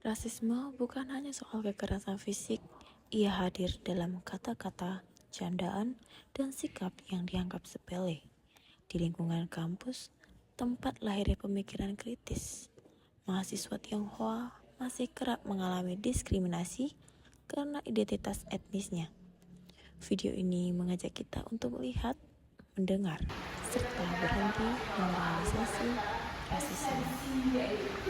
Rasisme bukan hanya soal kekerasan fisik, ia hadir dalam kata-kata, candaan, dan sikap yang dianggap sepele. Di lingkungan kampus, tempat lahirnya pemikiran kritis, mahasiswa Tionghoa masih kerap mengalami diskriminasi karena identitas etnisnya. Video ini mengajak kita untuk melihat, mendengar, serta berhenti menormalisasi rasisme.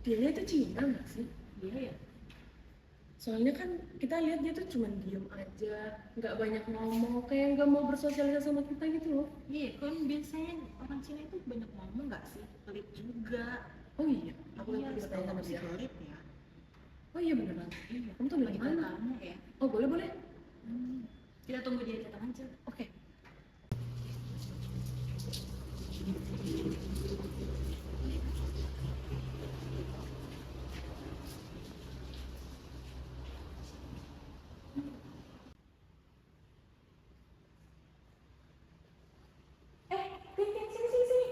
Dia itu Cina nggak sih? Iya ya. Soalnya kan kita lihat dia tuh cuma diem aja, nggak banyak ngomong, kayak nggak mau bersosialisasi sama kita gitu loh. Iya kan biasanya orang Cina itu banyak ngomong nggak sih? Pelit juga. Oh iya, aku Iya, lagi setahu tanya sama kamu sih dia. pelit ya. Oh iya beneran. Iya. Kamu tuh dari Lagi mana? kamu ya. Oh boleh boleh. Kita tunggu dia datang aja. Oke. Tin, sini sini sini.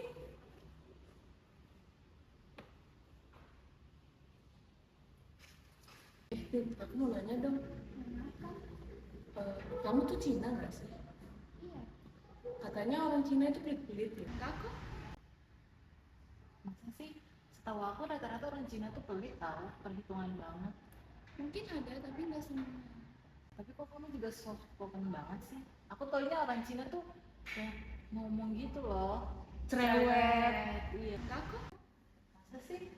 Tin, aku mau nanya dong. Kamu tuh Cina nggak sih? Iya, Katanya orang Cina itu pelit-pelit ya. enggak kok. Masa sih? Setahu aku rata-rata orang Cina tuh pelit tahu, perhitungan banget. Mungkin ada, tapi nggak semua. Tapi kok kamu juga soft spoken banget sih? Aku taunya orang Cina tuh kayak ngomong gitu loh. Cerewet. Iya. Enggak kok. Masa sih?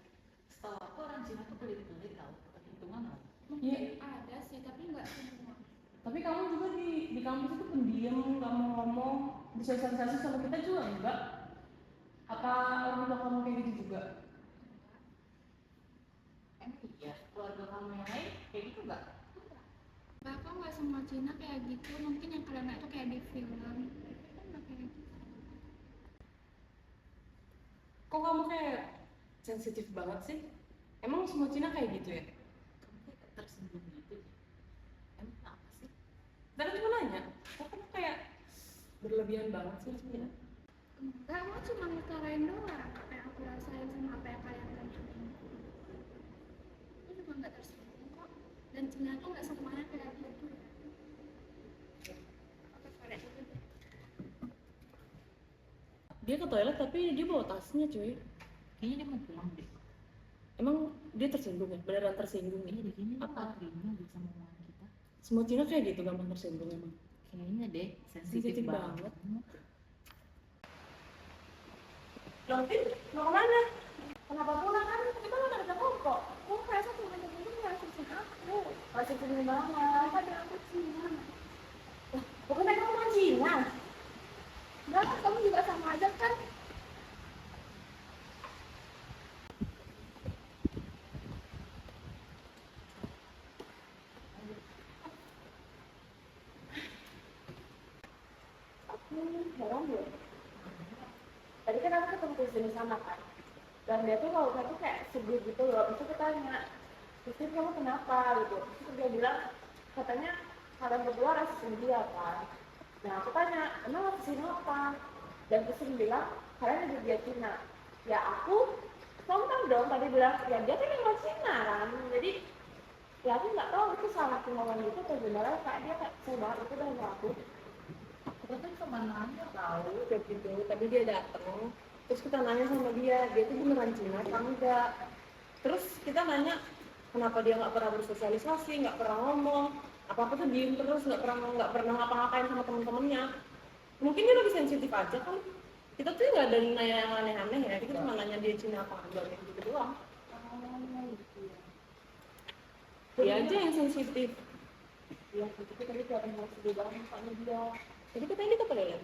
Setahu aku orang Cina tuh pelit-pelit tahu, perhitungan loh. Mungkin ada sih, tapi nggak semua. Tapi kamu juga di kampus itu pendiam, nggak mau ngomong, disosialisasi sama kita juga enggak? Apa orang tua kamu kayak gitu juga? Emang iya, keluarga kamu yang lain kayak gitu nggak? Bahkan nggak semua Cina kayak gitu. Mungkin yang kalian lihat tuh kayak di film. Kan nggak kayak gitu. Kok kamu kayak sensitif banget sih? Emang semua Cina kayak gitu ya? Kamu kayak tersinggung gitu ya. Emang apa sih? Tadi cuma nanya, kok kamu kayak berlebihan banget sih Cina? Enggak, aku cuma ngutarain doang apa yang aku rasain sama apa yang kalian rasain. Aku juga nggak tersinggung kok. Dan Cina tuh nggak semuanya kayak gitu. Oke, kalian itu deh. Dia ke toilet tapi dia bawa tasnya cuy. Kayaknya dia mau pulang deh. Emang dia tersinggung ya? Beneran tersinggung ya? Iya deh, kayaknya dia Apa? nggak terima deh sama omongan kita. Semua Cina kayak gitu gampang tersinggung emang? Kayaknya deh, sensitif Sensitif banget. Lontin, mau kemana? Kenapa pulang kan? Kita nggak ada kok. Aku merasa teman-teman itu nggak sukses aku. Masih sedih banget. Pada aku Cina. Bukannya kamu orang Cina? Enggak kan kamu juga sama aja kan? Aku heran deh. Tadi kan aku ketemu di sini sama kan. Dan dia tuh kalau tuh kayak sedih gitu loh. Terus aku tanya, Christine kamu kenapa gitu? Terus dia bilang, katanya kalian berdua rasis dia kan. Nah aku tanya, emang rasisin apa? Dan Christine bilang, kalian ada dia Cina. Ya aku spontan dong tadi bilang, ya dia kan orang Cina kan. Jadi ya aku nggak tahu itu salah aku ngomong gitu atau beneran kayak dia kayak saya banget itu dari aku. Kita tuh cuma nanya tahu. Kayak gitu, tadi dia datang terus kita nanya sama dia tuh beneran Cina apa enggak, terus kita nanya kenapa dia nggak pernah bersosialisasi, nggak pernah ngomong apa tuh diem terus, nggak pernah ngapa-ngapain sama temen-temennya. Mungkin dia lebih sensitif aja kan, kita tuh nggak ada nanya yang aneh-aneh ya, kita cuma nanya dia Cina apa enggak kayak gitu doang. Gitu ya. Dia aja yang sensitif. Iya, tapi tadi kelihatan banget sedih banget mukanya dia. Jadi kita ini ke ya?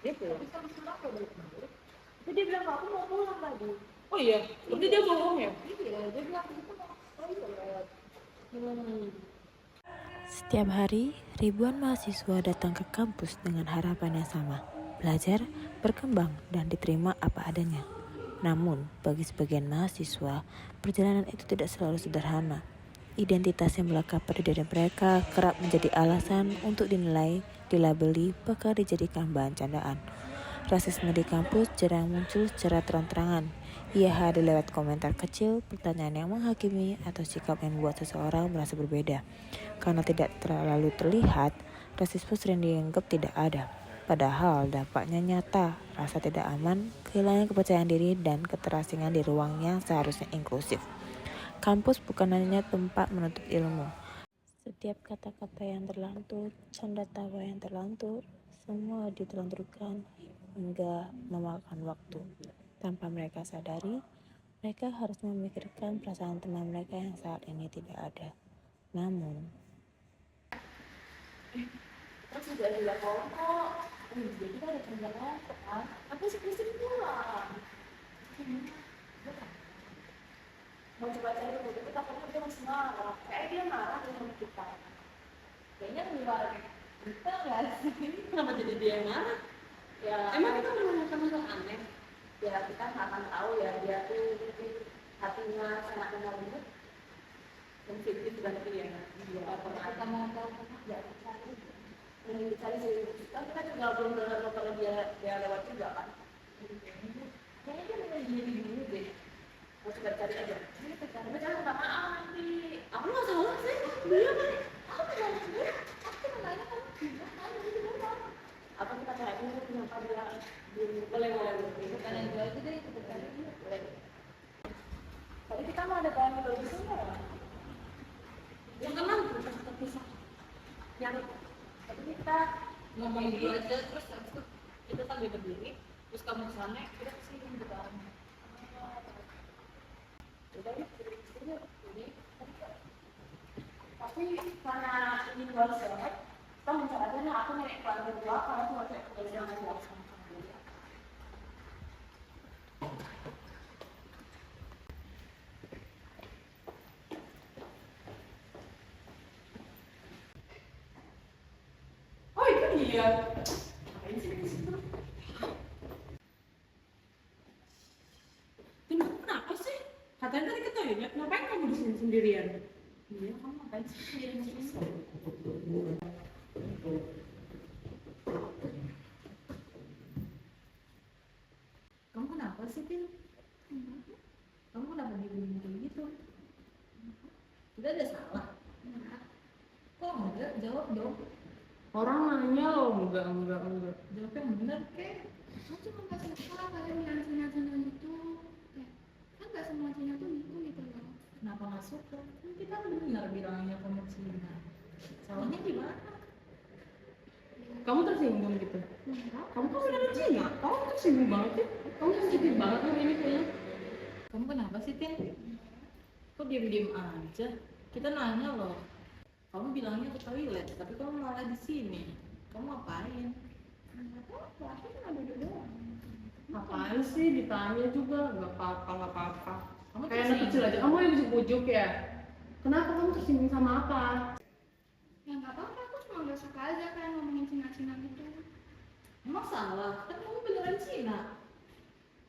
Dia pulang. Tapi sama surat kok dari kemarin. Tapi dia bilang aku mau pulang tadi. Oh iya, berarti dia bohong ya? Iya, dia bilang gitu mau toilet. Setiap hari, ribuan mahasiswa datang ke kampus dengan harapan yang sama, belajar, berkembang, dan diterima apa adanya. Namun, bagi sebagian mahasiswa, perjalanan itu tidak selalu sederhana. Identitas yang melekat pada diri mereka kerap menjadi alasan untuk dinilai, dilabeli, bahkan dijadikan bahan candaan. Rasisme di kampus jarang muncul secara terang-terangan. Ia hadir lewat komentar kecil, pertanyaan yang menghakimi, atau sikap yang membuat seseorang merasa berbeda. Karena tidak terlalu terlihat, rasisme sering dianggap tidak ada. Padahal dampaknya nyata, rasa tidak aman, kehilangan kepercayaan diri, dan keterasingan di ruang yang seharusnya inklusif. Kampus bukan hanya tempat menuntut ilmu. Setiap kata-kata yang terlantur, canda tawa yang terlantur, semua ditelanturkan hingga memakan waktu. Tanpa mereka sadari, mereka harus memikirkan perasaan teman mereka yang saat ini tidak ada. Namun, Terus juga ada kelompok. Jadi kita ada kerja kelompok kan. Tapi skripsi pulang. Mau coba cari buku itu takutnya dia masih marah. Kayak dia marah dengan kita. Kayaknya lebih marah kita nggak sih? Kenapa jadi dia yang marah? Ya. Emang kita menanyakan hal aneh? Ya kita nggak akan tahu ya dia tuh hatinya sangat kenal banget. Sensitif banget ya. Dia Kita mau tahu ya cari. Yang dicari sih. Kita juga belum dengar kalau dia lewat juga kan. Kayaknya dia memang diri dulu deh. Mau coba cari aja. Tapi jangan minta maaf nanti. aku nggak salah sih. Dia kan aku bilang dia, aku cuma nanya kamu gimana gitu doang. Apa kita cari dulu kenapa dia boleh Bukan yang dua itu deh, kita cari dulu. boleh. Tadi kita mau ada bahan baru semua. Yang kenal terpisah. Yang tadi kita Ngomong dulu aja, terus habis itu kita sambil berdiri, terus kamu kesana, kita kesini gitu kan. udah ini tapi karena ini luar banget kita mencari aja nih aku naik bahan berdua karena aku masih kerja dengan langsung. Oh itu dia. Ngapain sih di situ? Tunggu, kenapa sih? Katanya tadi ke toilet, ngapain kamu di sini sendirian? Iya, kamu ngapain sih sendirian di sini? Kamu kenapa sih, Tin? Kamu kenapa diem kayak gitu? Tidak ada salah. Kok enggak? Jawab dong. Orang nanya loh, enggak. Jawab yang benar, kek. Aku cuma gak suka kalian bilang Cina-Cina gitu. Kan gak semua Cina tuh gitu loh. Kenapa nggak suka? Kan kita benar bilangnya kamu Cina. Salahnya di mana? Kamu tersinggung gitu? Enggak. Kamu kan beneran Cina? Kamu tersinggung banget sih? Kamu sensitif banget hari ini kayaknya. Kamu kenapa sih, Tin? Kok diem-diem aja? Kita nanya loh. Kamu bilangnya ke toilet, tapi kamu malah di sini. Kamu ngapain? Enggak apa-apa, aku cuma duduk doang. Apaan sih ditanya juga? Gak apa-apa. Kamu Kayak anak tersinggung. kecil aja, kamu yang bujuk-bujuk ya? Kenapa kamu tersinggung sama apa? Ya nggak apa-apa, aku cuma gak suka aja kalian ngomongin Cina-Cina gitu. Emang salah? Kan kamu beneran Cina.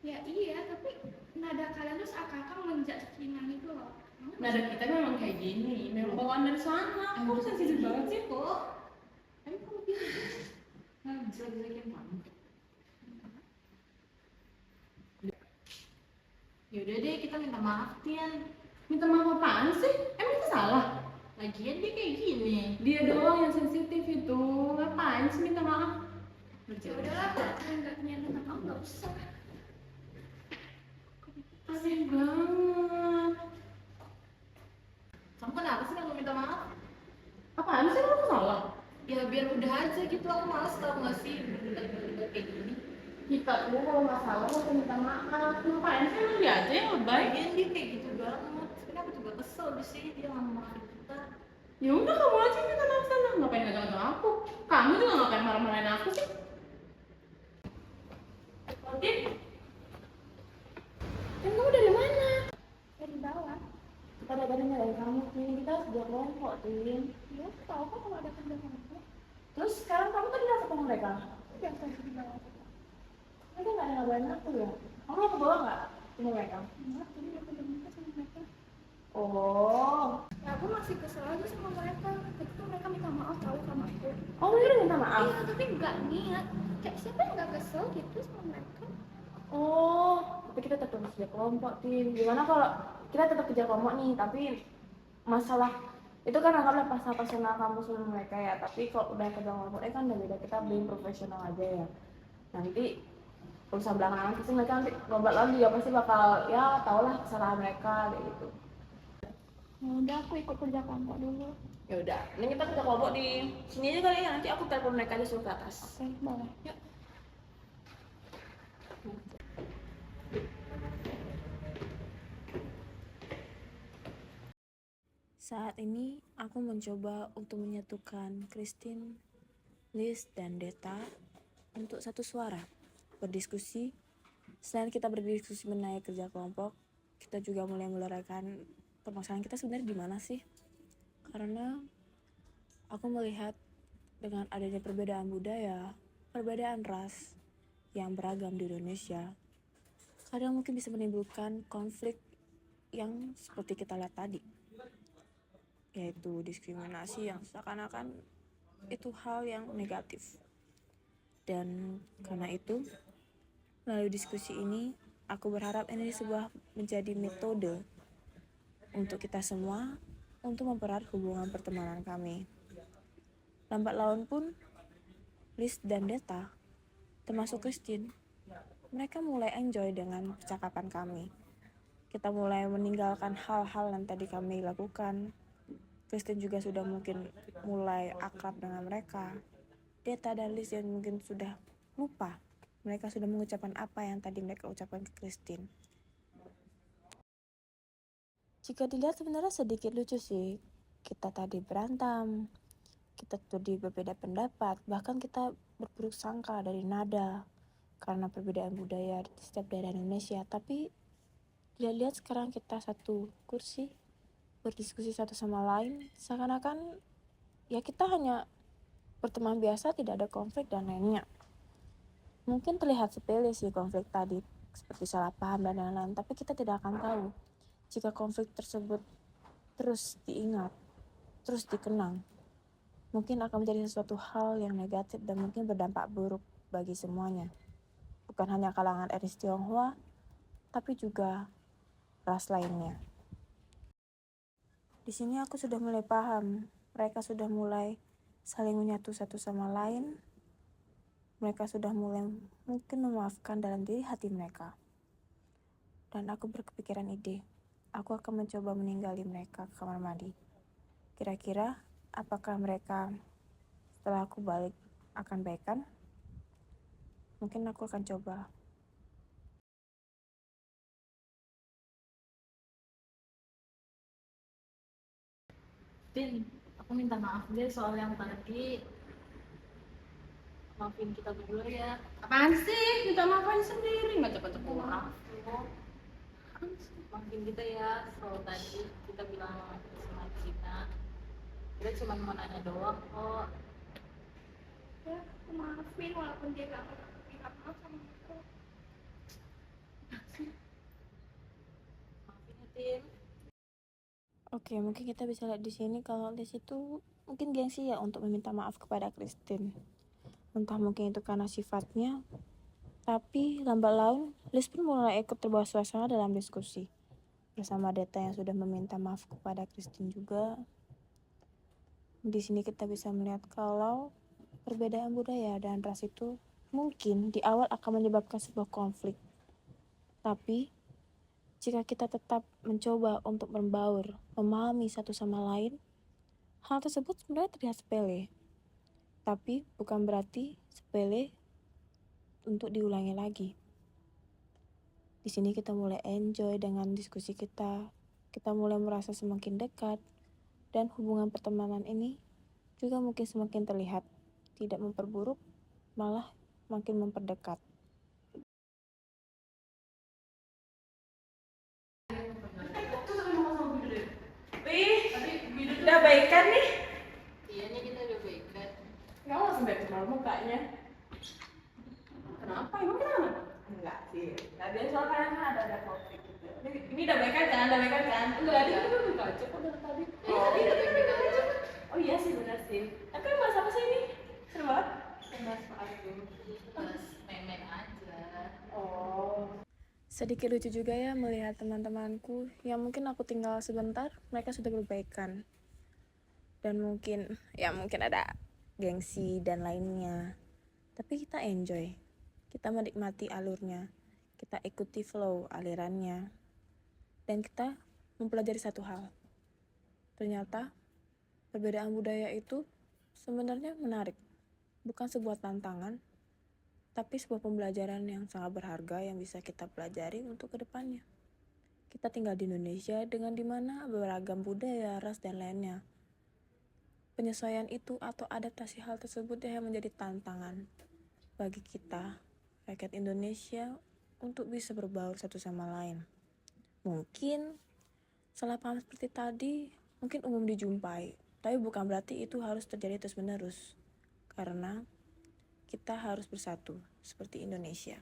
Ya iya, tapi nada kalian tuh seakan-akan menjudge Cina gitu loh. Nada kita memang kayak gini, memang bawaan dari sana. Kamu sensitif banget sih kok. Emang kamu bilang? Nah, jelek-jelekin kamu. Yaudah deh, kita minta maaf, Tin. Minta maaf apaan sih? Emang kita salah? Lagian dia kayak gini. Dia doang yang sensitif itu. Ngapain sih minta maaf? Ya udahlah, kalau kalian nggak punya tentang kamu nggak usah. Aneh banget. Kamu kenapa sih nggak minta maaf? Apaan sih kamu salah? Ya biar udah aja gitu, aku males tau gak sih berdebat kayak gini. Kita tuh kalau masalah mau minta maaf. Ngapain sih emang dia aja yang lebay? Lagian dia kayak gitu banget. Sebenernya aku juga kesel di sini dia nggak mau maafin kita. Ya udah kamu aja yang minta maaf sana. Ngapain ngajak-ngajak aku? Kamu juga ngapain marah-marahin aku sih? Oke. Kan kamu dari mana? Dari bawah. Kita dari nyalain kamu, Tin. Kita sudah kelompok, Tin. Ya aku tahu kok kalau ada kerja kamu. Terus sekarang kamu tadi rasa sama mereka? Biasa di bawah. Mereka nggak ada ngabarin aku ya? Kamu mau ke bawah nggak? sama mereka? Enggak, tadi aku udah nikah sama mereka. Oh. Ya aku masih kesel aja sama mereka. Tapi tuh mereka minta maaf tahu sama aku. Oh, mereka udah minta maaf? Iya, tapi nggak niat. Kayak siapa yang nggak kesel gitu sama mereka? Oh, tapi kita tetap kerja kelompok, Tin. Gimana kalau kita tetap kerja kelompok nih, tapi masalah itu kan anggaplah pasal personal kamu sama mereka ya, tapi kalau udah kerja kelompok kan udah beda, kita being profesional aja ya. Nanti urusan belakangan pasti mereka nanti ngobrol lagi ya, pasti bakal ya tau lah kesalahan mereka kayak gitu. Ya udah, aku ikut kerja kelompok dulu. Ya udah, ini kita kerja kelompok di sini aja kali ya, nanti aku telepon mereka aja suruh ke atas. Oke, boleh. Yuk. Saat ini aku mencoba untuk menyatukan Christine, Liz, dan Deta untuk satu suara berdiskusi. Selain kita berdiskusi mengenai kerja kelompok, kita juga mulai meluraikan permasalahan kita sebenarnya di mana sih? Karena aku melihat dengan adanya perbedaan budaya, perbedaan ras yang beragam di Indonesia, kadang mungkin bisa menimbulkan konflik yang seperti kita lihat tadi, yaitu diskriminasi yang seakan-akan itu hal yang negatif. Dan karena itu, melalui diskusi ini, aku berharap ini sebuah menjadi metode untuk kita semua untuk mempererat hubungan pertemanan kami. Lambat laun pun, Liz dan Deta, termasuk Christine, mereka mulai enjoy dengan percakapan kami. Kita mulai meninggalkan hal-hal yang tadi kami lakukan. Christine juga sudah mungkin mulai akrab dengan mereka. Deta dan Liz yang mungkin sudah lupa. Mereka sudah mengucapkan apa yang tadi mereka ucapkan ke Christine. Jika dilihat sebenarnya sedikit lucu sih. Kita tadi berantem. Kita tadi berbeda pendapat. Bahkan kita berburuk sangka dari nada. Karena perbedaan budaya di setiap daerah Indonesia. Tapi dilihat sekarang kita satu kursi, berdiskusi satu sama lain, seakan-akan ya kita hanya berteman biasa, tidak ada konflik dan lainnya. Mungkin terlihat sepele sih konflik tadi, seperti salah paham dan lain-lain, tapi kita tidak akan tahu jika konflik tersebut terus diingat, terus dikenang. Mungkin akan menjadi sesuatu hal yang negatif dan mungkin berdampak buruk bagi semuanya. Bukan hanya kalangan etnis Tionghoa, tapi juga ras lainnya. Di sini aku sudah mulai paham, mereka sudah mulai saling menyatu satu sama lain. Mereka sudah mulai mungkin memaafkan dalam diri hati mereka. Dan aku berkepikiran ide, aku akan mencoba meninggali mereka ke kamar mandi. Kira-kira apakah mereka setelah aku balik akan baikan? Mungkin aku akan coba. Tin, aku minta maaf deh soal yang tadi. Maafin kita berdua ya. Apaan sih? Minta maafin sendiri, ngajak-ngajak orang. Maafin kita ya soal tadi kita bilang sama kita. Kita cuma mau nanya doang kok. Ya, aku maafin walaupun dia gak minta maaf sama aku. Maafin ya, Tin. Oke, mungkin kita bisa lihat di sini kalau Liz itu mungkin gengsi ya untuk meminta maaf kepada Christine. Entah mungkin itu karena sifatnya, tapi lambat laun Liz pun mulai ikut terbawa suasana dalam diskusi. Bersama Deta yang sudah meminta maaf kepada Christine juga. Di sini kita bisa melihat kalau perbedaan budaya dan ras itu mungkin di awal akan menyebabkan sebuah konflik. Tapi jika kita tetap mencoba untuk membaur, memahami satu sama lain, hal tersebut sebenarnya terlihat sepele. Tapi bukan berarti sepele untuk diulangi lagi. Di sini kita mulai enjoy dengan diskusi kita. Kita mulai merasa semakin dekat. Dan hubungan pertemanan ini juga mungkin semakin terlihat tidak memperburuk, malah makin memperdekat. Wih, udah baikan nih. Iya nih kita udah baikan. Kamu langsung baik malu mukanya. Kenapa? Emang kenapa? Enggak sih. Nah, dia soalnya kan ada konflik gitu. Ini udah baik kan? Udah baik kan? Enggak, dia kan udah baca kok dari tadi. Tadi udah baik-baik aja. Oh iya sih, benar sih. Tapi bahas apa sih ini? Seru banget. Bahas soal itu. Terus main-main aja. Oh. Sedikit lucu juga ya melihat teman-temanku yang mungkin aku tinggal sebentar, mereka sudah berbaikan. Dan mungkin ada gengsi dan lainnya. Tapi kita enjoy. Kita menikmati alurnya. Kita ikuti flow alirannya. Dan kita mempelajari satu hal. Ternyata perbedaan budaya itu sebenarnya menarik. Bukan sebuah tantangan, tapi sebuah pembelajaran yang sangat berharga yang bisa kita pelajari untuk kedepannya. Kita tinggal di Indonesia dengan dimana beragam budaya, ras, dan lainnya. Penyesuaian itu atau adaptasi hal tersebut yang menjadi tantangan bagi kita, rakyat Indonesia, untuk bisa berbaur satu sama lain. Mungkin salah paham seperti tadi mungkin umum dijumpai, tapi bukan berarti itu harus terjadi terus-menerus. Karena kita harus bersatu seperti Indonesia.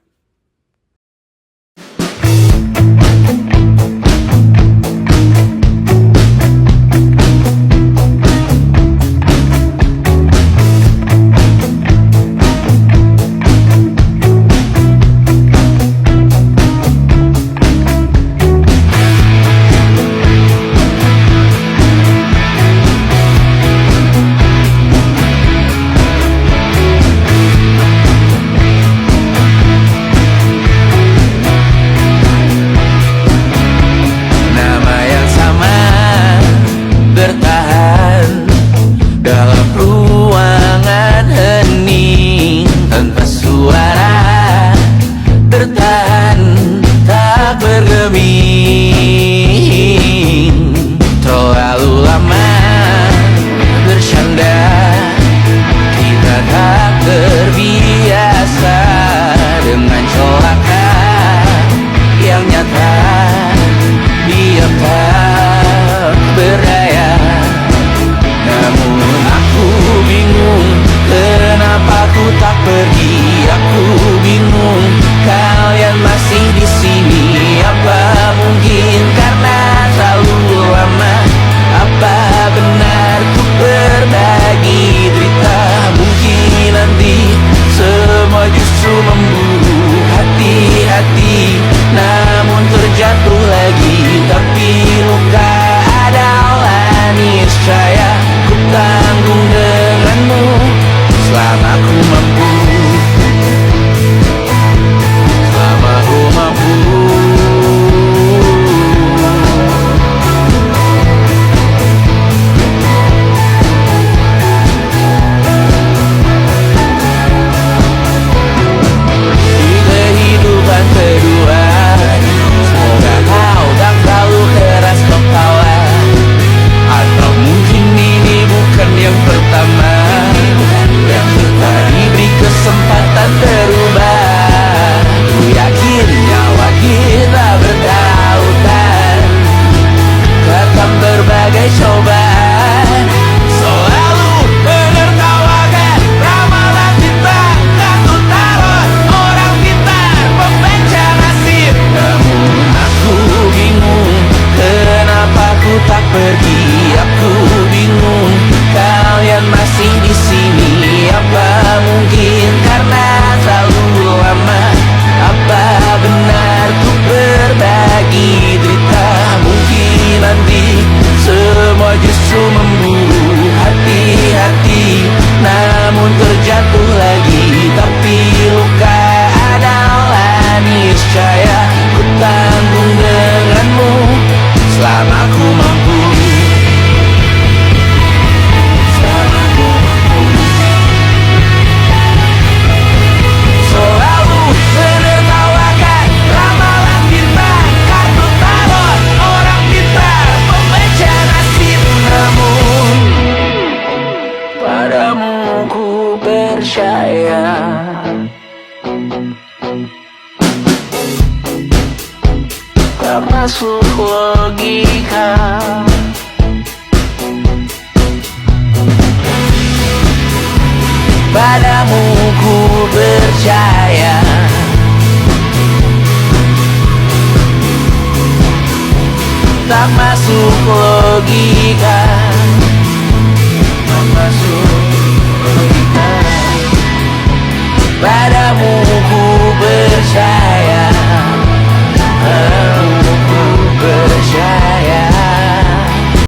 Termasuk logika. Padamu ku percaya. tak masuk logika.